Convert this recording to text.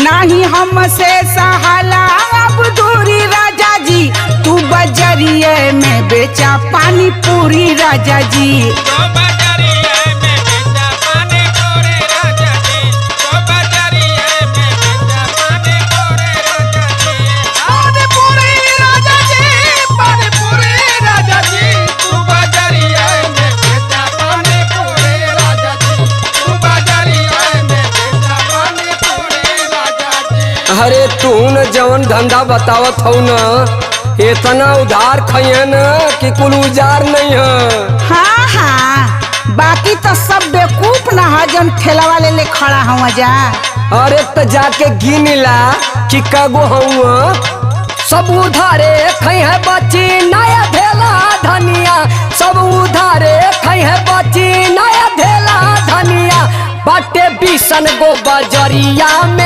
नाही हमसे सहाला अब दूरी राजा जी। तू बजरिए में बेचा पानी पूरी राजा जी। अरे तू न जवन धंधा बतावत हो न इतना उधार खइए न कि कुल उजार नहीं है। हाँ हाँ, बाकी तो सब बेवकूफ न है जन ठेला वाले ले खड़ा हुआ जा। अरे तो जाके गिन ला कि कगो हुआ सब उधारे खई है बची नया धेला धनिया। सब उधारे खई है बची नया धेला धनिया। बाटे बिसन गो बजरिया में